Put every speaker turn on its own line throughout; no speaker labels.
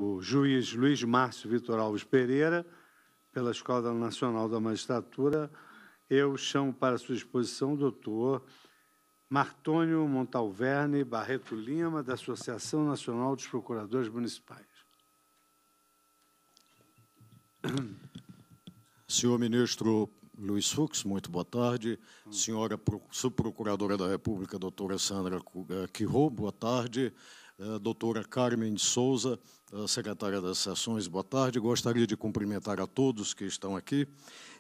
o juiz Luiz Márcio Vitor Alves Pereira, pela Escola Nacional da Magistratura, eu chamo para sua exposição o doutor Martônio Montalverne Barreto Lima, da Associação Nacional dos Procuradores Municipais.
Senhor ministro Luiz Fux, muito boa tarde. Senhora subprocuradora da República, doutora Sandra Quirô, boa tarde. Doutora Carmen de Souza, secretária das Sessões, boa tarde. Gostaria de cumprimentar a todos que estão aqui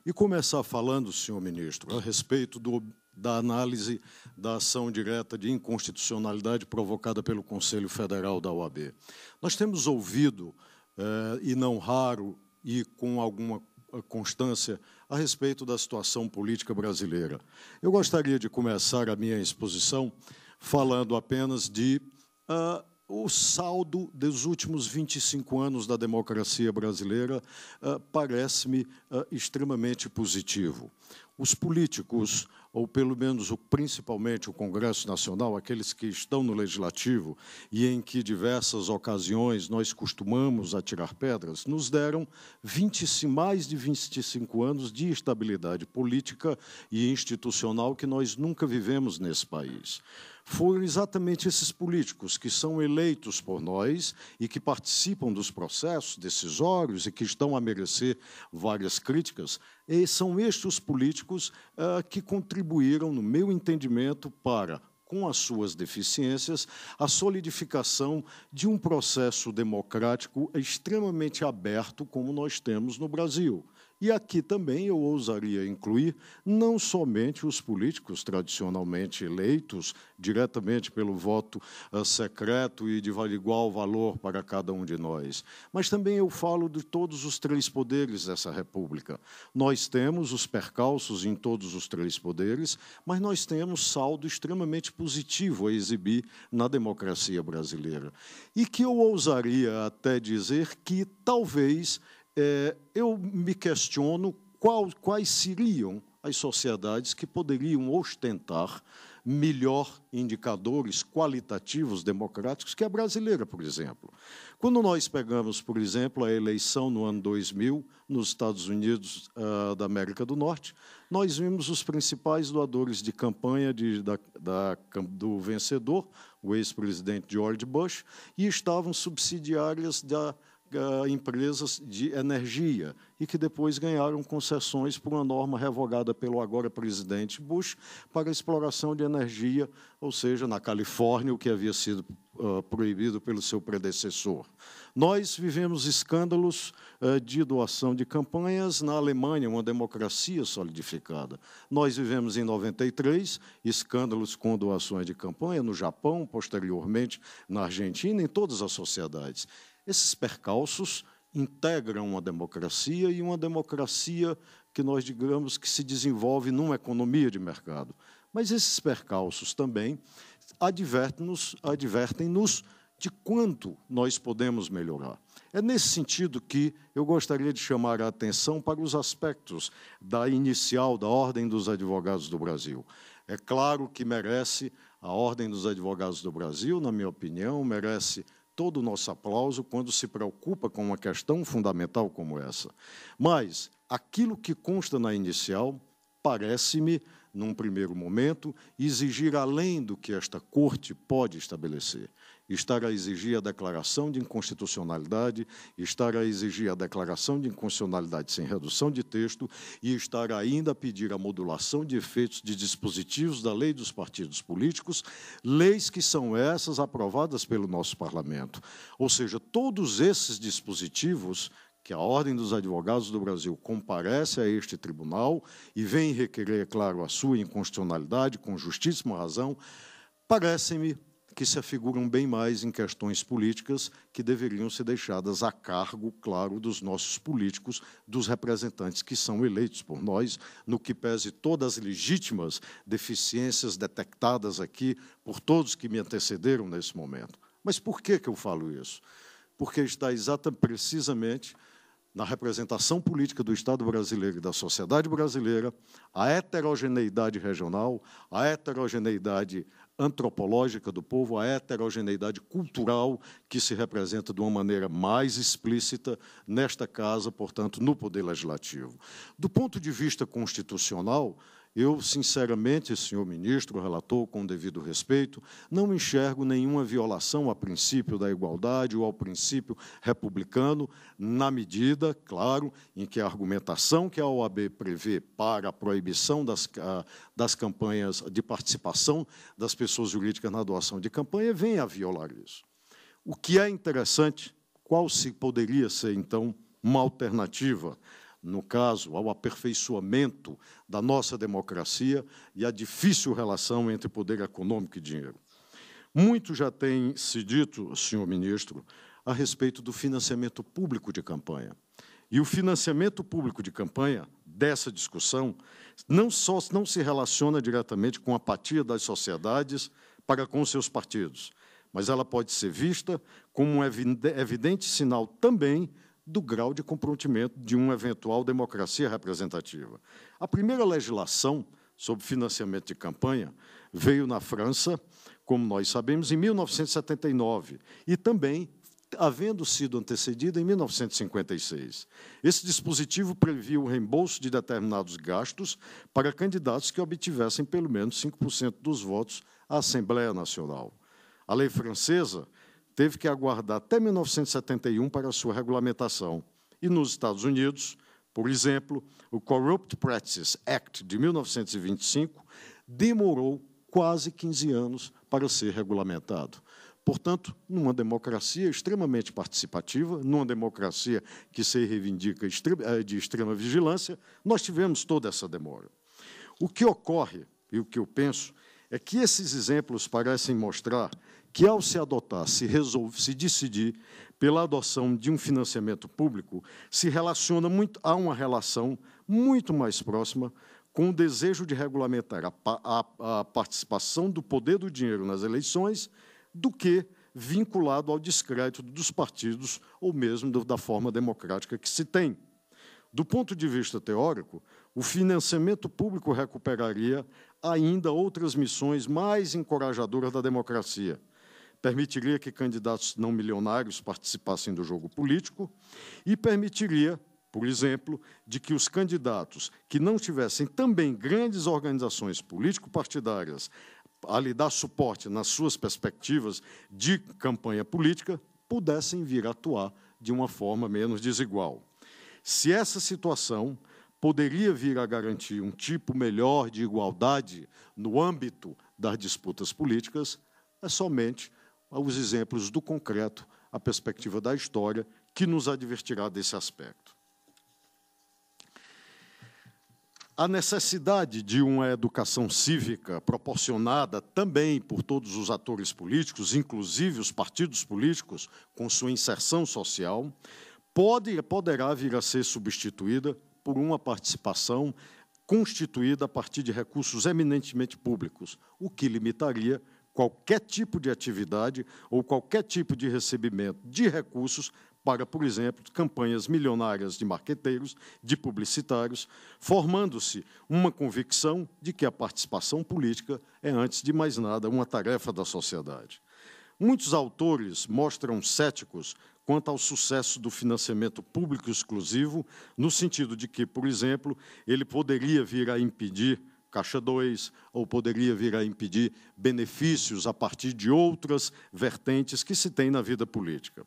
e começar falando, senhor ministro, a respeito da análise da ação direta de inconstitucionalidade provocada pelo Conselho Federal da OAB. Nós temos ouvido, e não raro, e com alguma constância, a respeito da situação política brasileira. Eu gostaria de começar a minha exposição falando apenas de o saldo dos últimos 25 anos da democracia brasileira parece-me extremamente positivo. Os políticos, ou pelo menos principalmente o Congresso Nacional, aqueles que estão no Legislativo e em que diversas ocasiões nós costumamos atirar pedras, nos deram mais de 25 anos de estabilidade política e institucional que nós nunca vivemos nesse país. Foram exatamente esses políticos que são eleitos por nós e que participam dos processos decisórios e que estão a merecer várias críticas, e são estes os políticos que contribuíram, no meu entendimento, para, com as suas deficiências, a solidificação de um processo democrático extremamente aberto, como nós temos no Brasil. E aqui também eu ousaria incluir não somente os políticos tradicionalmente eleitos diretamente pelo voto secreto e de igual valor para cada um de nós, mas também eu falo de todos os três poderes dessa República. Nós temos os percalços em todos os três poderes, mas nós temos saldo extremamente positivo a exibir na democracia brasileira. E que eu ousaria até dizer que talvez eu me questiono quais seriam as sociedades que poderiam ostentar melhor indicadores qualitativos democráticos que a brasileira, por exemplo. Quando nós pegamos, por exemplo, a eleição no ano 2000, nos Estados Unidos da América do Norte, nós vimos os principais doadores de campanha do vencedor, o ex-presidente George Bush, e estavam subsidiárias empresas de energia e que depois ganharam concessões por uma norma revogada pelo agora presidente Bush para a exploração de energia, ou seja, na Califórnia, o que havia sido proibido pelo seu predecessor. Nós vivemos escândalos de doação de campanhas na Alemanha, uma democracia solidificada. Nós vivemos em 93 escândalos com doações de campanha no Japão, posteriormente na Argentina, em todas as sociedades. Esses percalços integram uma democracia e uma democracia que nós digamos que se desenvolve numa economia de mercado. Mas esses percalços também advertem-nos de quanto nós podemos melhorar. É nesse sentido que eu gostaria de chamar a atenção para os aspectos da inicial da Ordem dos Advogados do Brasil. É claro que merece, a Ordem dos Advogados do Brasil, na minha opinião, merece todo o nosso aplauso quando se preocupa com uma questão fundamental como essa. Mas aquilo que consta na inicial parece-me, num primeiro momento, exigir além do que esta Corte pode estabelecer. Estar a exigir a declaração de inconstitucionalidade, estar a exigir a declaração de inconstitucionalidade sem redução de texto e estar ainda a pedir a modulação de efeitos de dispositivos da lei dos partidos políticos, leis que são essas aprovadas pelo nosso parlamento. Ou seja, todos esses dispositivos que a Ordem dos Advogados do Brasil comparece a este tribunal e vem requerer, claro, a sua inconstitucionalidade, com justíssima razão, parecem-me que se afiguram bem mais em questões políticas que deveriam ser deixadas a cargo, claro, dos nossos políticos, dos representantes que são eleitos por nós, no que pese todas as legítimas deficiências detectadas aqui por todos que me antecederam nesse momento. Mas por que eu falo isso? Porque está precisamente na representação política do Estado brasileiro e da sociedade brasileira, a heterogeneidade regional, a heterogeneidade antropológica do povo, a heterogeneidade cultural que se representa de uma maneira mais explícita nesta casa, portanto, no Poder Legislativo. Do ponto de vista constitucional, eu, sinceramente, senhor ministro, relator, com devido respeito, não enxergo nenhuma violação ao princípio da igualdade ou ao princípio republicano, na medida, claro, em que a argumentação que a OAB prevê para a proibição das campanhas de participação das pessoas jurídicas na doação de campanha venha a violar isso. O que é interessante, qual se poderia ser, então, uma alternativa, no caso, ao aperfeiçoamento da nossa democracia e a difícil relação entre poder econômico e dinheiro. Muito já tem se dito, senhor ministro, a respeito do financiamento público de campanha. E o financiamento público de campanha, dessa discussão, não se relaciona diretamente com a apatia das sociedades para com seus partidos, mas ela pode ser vista como um evidente sinal também do grau de comprometimento de uma eventual democracia representativa. A primeira legislação sobre financiamento de campanha veio na França, como nós sabemos, em 1979, e também havendo sido antecedida em 1956. Esse dispositivo previa o reembolso de determinados gastos para candidatos que obtivessem pelo menos 5% dos votos à Assembleia Nacional. A lei francesa teve que aguardar até 1971 para a sua regulamentação. E nos Estados Unidos, por exemplo, o Corrupt Practices Act de 1925 demorou quase 15 anos para ser regulamentado. Portanto, numa democracia extremamente participativa, numa democracia que se reivindica de extrema vigilância, nós tivemos toda essa demora. O que ocorre, e o que eu penso, é que esses exemplos parecem mostrar que, ao se adotar, se decidir pela adoção de um financiamento público, há uma relação muito mais próxima com o desejo de regulamentar a participação do poder do dinheiro nas eleições do que vinculado ao descrédito dos partidos ou mesmo da forma democrática que se tem. Do ponto de vista teórico, o financiamento público recuperaria ainda outras missões mais encorajadoras da democracia. Permitiria que candidatos não milionários participassem do jogo político e permitiria, por exemplo, de que os candidatos que não tivessem também grandes organizações político-partidárias a lhe dar suporte nas suas perspectivas de campanha política, pudessem vir a atuar de uma forma menos desigual. Se essa situação poderia vir a garantir um tipo melhor de igualdade no âmbito das disputas políticas, é somente os exemplos do concreto, a perspectiva da história, que nos advertirá desse aspecto. A necessidade de uma educação cívica proporcionada também por todos os atores políticos, inclusive os partidos políticos, com sua inserção social, poderá vir a ser substituída por uma participação constituída a partir de recursos eminentemente públicos, o que limitaria qualquer tipo de atividade ou qualquer tipo de recebimento de recursos para, por exemplo, campanhas milionárias de marqueteiros, de publicitários, formando-se uma convicção de que a participação política é, antes de mais nada, uma tarefa da sociedade. Muitos autores mostram céticos quanto ao sucesso do financiamento público exclusivo, no sentido de que, por exemplo, ele poderia vir a impedir Caixa 2, ou poderia vir a impedir benefícios a partir de outras vertentes que se tem na vida política.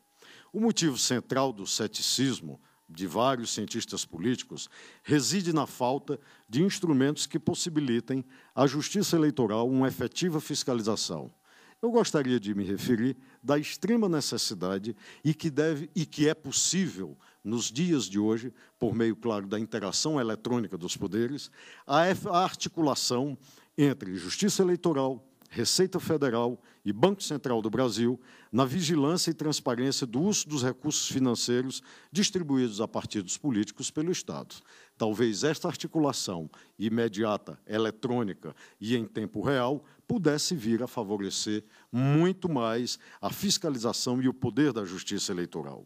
O motivo central do ceticismo de vários cientistas políticos reside na falta de instrumentos que possibilitem à Justiça Eleitoral uma efetiva fiscalização. Eu gostaria de me referir da extrema necessidade e que é possível, nos dias de hoje, por meio, claro, da interação eletrônica dos poderes, a articulação entre Justiça Eleitoral, Receita Federal e Banco Central do Brasil na vigilância e transparência do uso dos recursos financeiros distribuídos a partidos políticos pelo Estado. Talvez esta articulação imediata, eletrônica e em tempo real pudesse vir a favorecer muito mais a fiscalização e o poder da Justiça Eleitoral.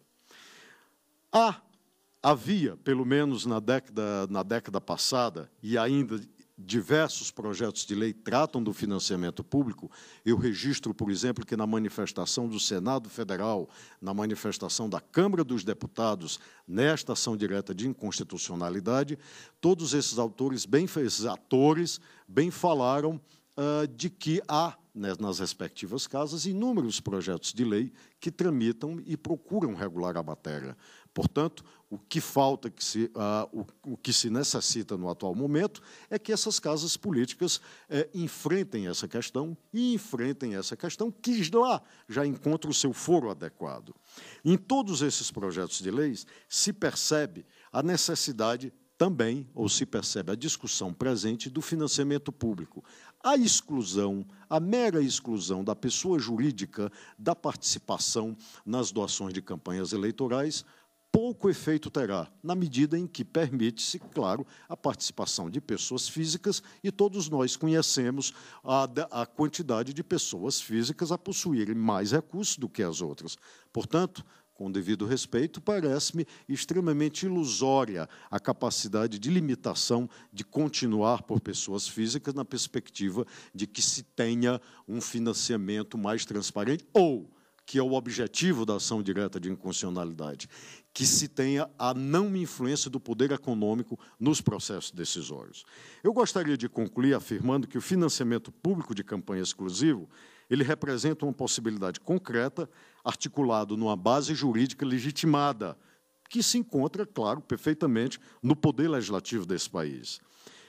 Há havia, pelo menos na década passada, e ainda diversos projetos de lei tratam do financiamento público. Eu registro, por exemplo, que na manifestação do Senado Federal, na manifestação da Câmara dos Deputados, nesta ação direta de inconstitucionalidade, todos esses atores bem falaram de que há, né, nas respectivas casas, inúmeros projetos de lei que tramitam e procuram regular a matéria. Portanto, o que falta, o que se necessita no atual momento é que essas casas políticas enfrentem essa questão que lá já encontra o seu foro adequado. Em todos esses projetos de leis se percebe a necessidade também, ou se percebe a discussão presente do financiamento público. A mera exclusão da pessoa jurídica da participação nas doações de campanhas eleitorais pouco efeito terá, na medida em que permite-se, claro, a participação de pessoas físicas, e todos nós conhecemos a quantidade de pessoas físicas a possuírem mais recursos do que as outras. Portanto, com devido respeito, parece-me extremamente ilusória a capacidade de limitação de continuar por pessoas físicas na perspectiva de que se tenha um financiamento mais transparente, ou, que é o objetivo da ação direta de inconstitucionalidade, que se tenha a não influência do poder econômico nos processos decisórios. Eu gostaria de concluir afirmando que o financiamento público de campanha exclusivo ele representa uma possibilidade concreta, articulado numa base jurídica legitimada, que se encontra, claro, perfeitamente no poder legislativo desse país.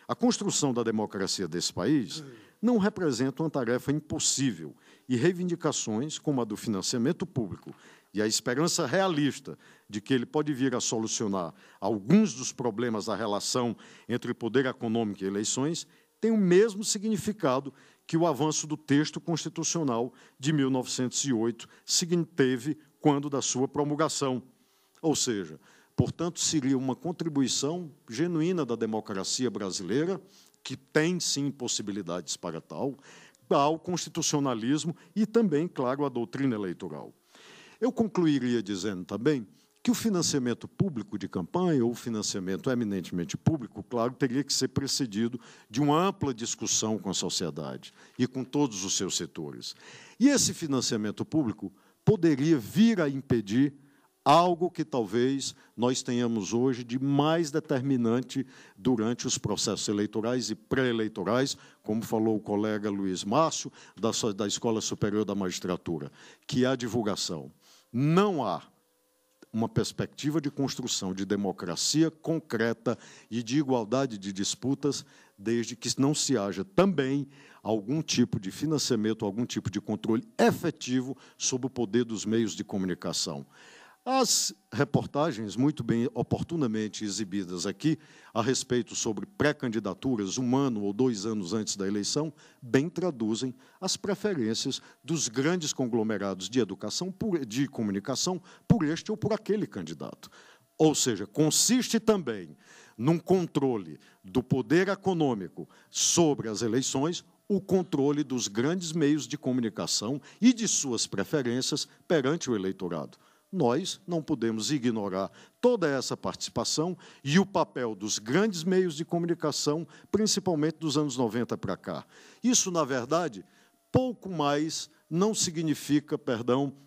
A construção da democracia desse país não representa uma tarefa impossível, e reivindicações como a do financiamento público e a esperança realista de que ele pode vir a solucionar alguns dos problemas da relação entre poder econômico e eleições têm o mesmo significado que o avanço do texto constitucional de 1908 teve quando da sua promulgação. Ou seja, portanto, seria uma contribuição genuína da democracia brasileira, que tem, sim, possibilidades para tal, ao constitucionalismo e também, claro, à doutrina eleitoral. Eu concluiria dizendo também que o financiamento público de campanha, ou financiamento eminentemente público, claro, teria que ser precedido de uma ampla discussão com a sociedade e com todos os seus setores. E esse financiamento público poderia vir a impedir algo que talvez nós tenhamos hoje de mais determinante durante os processos eleitorais e pré-eleitorais, como falou o colega Luiz Márcio, da Escola Superior da Magistratura, que é a divulgação. Não há uma perspectiva de construção de democracia concreta e de igualdade de disputas, desde que não se haja também algum tipo de financiamento, algum tipo de controle efetivo sobre o poder dos meios de comunicação. As reportagens, muito bem oportunamente exibidas aqui, a respeito sobre pré-candidaturas, 1 ano ou 2 anos antes da eleição, bem traduzem as preferências dos grandes conglomerados de educação, de comunicação, por este ou por aquele candidato. Ou seja, consiste também num controle do poder econômico sobre as eleições, o controle dos grandes meios de comunicação e de suas preferências perante o eleitorado. Nós não podemos ignorar toda essa participação e o papel dos grandes meios de comunicação, principalmente dos anos 90 para cá. Isso, na verdade, pouco mais não significa,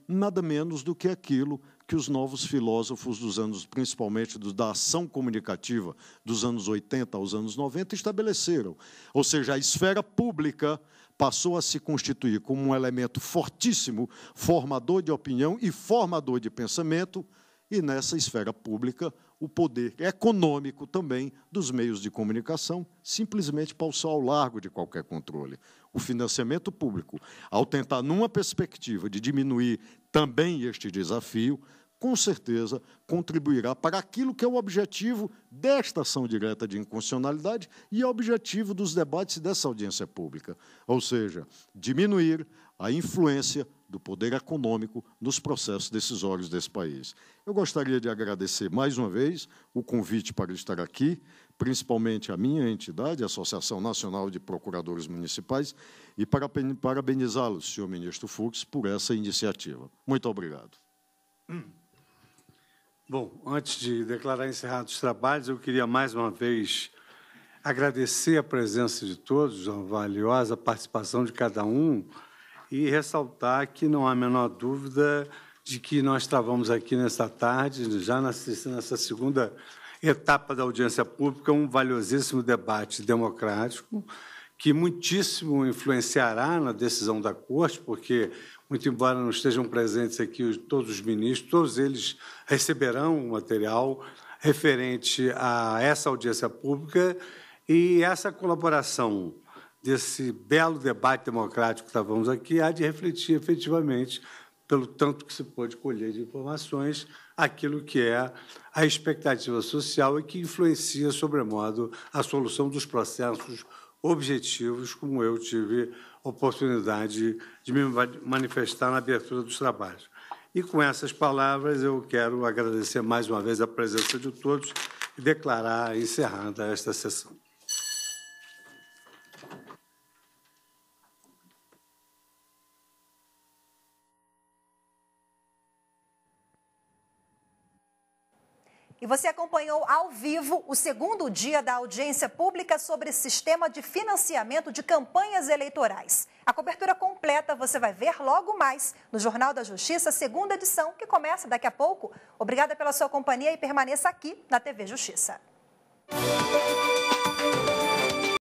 nada menos do que aquilo que os novos filósofos dos anos, principalmente da ação comunicativa dos anos 80 aos anos 90, estabeleceram. Ou seja, a esfera pública passou a se constituir como um elemento fortíssimo, formador de opinião e formador de pensamento, e nessa esfera pública o poder econômico também dos meios de comunicação simplesmente passou ao largo de qualquer controle. O financiamento público, ao tentar, numa perspectiva de diminuir também este desafio, com certeza contribuirá para aquilo que é o objetivo desta ação direta de inconstitucionalidade e o objetivo dos debates dessa audiência pública, ou seja, diminuir a influência do poder econômico nos processos decisórios desse país. Eu gostaria de agradecer mais uma vez o convite para estar aqui, principalmente a minha entidade, a Associação Nacional de Procuradores Municipais, e parabenizá-lo, senhor ministro Fux, por essa iniciativa. Muito obrigado.
Bom, antes de declarar encerrados os trabalhos, eu queria mais uma vez agradecer a presença de todos, a valiosa participação de cada um e ressaltar que não há a menor dúvida de que nós travamos aqui nesta tarde, já nessa segunda etapa da audiência pública, um valiosíssimo debate democrático que muitíssimo influenciará na decisão da Corte, porque, muito embora não estejam presentes aqui todos os ministros, todos eles receberão o material referente a essa audiência pública e essa colaboração desse belo debate democrático que estávamos aqui há de refletir efetivamente, pelo tanto que se pode colher de informações, aquilo que é a expectativa social e que influencia, sobremodo, a solução dos processos objetivos, como eu tive oportunidade de me manifestar na abertura dos trabalhos. E, com essas palavras, eu quero agradecer mais uma vez a presença de todos e declarar encerrada esta sessão.
E você acompanhou ao vivo o segundo dia da audiência pública sobre sistema de financiamento de campanhas eleitorais. A cobertura completa você vai ver logo mais no Jornal da Justiça, segunda edição, que começa daqui a pouco. Obrigada pela sua companhia e permaneça aqui na TV Justiça.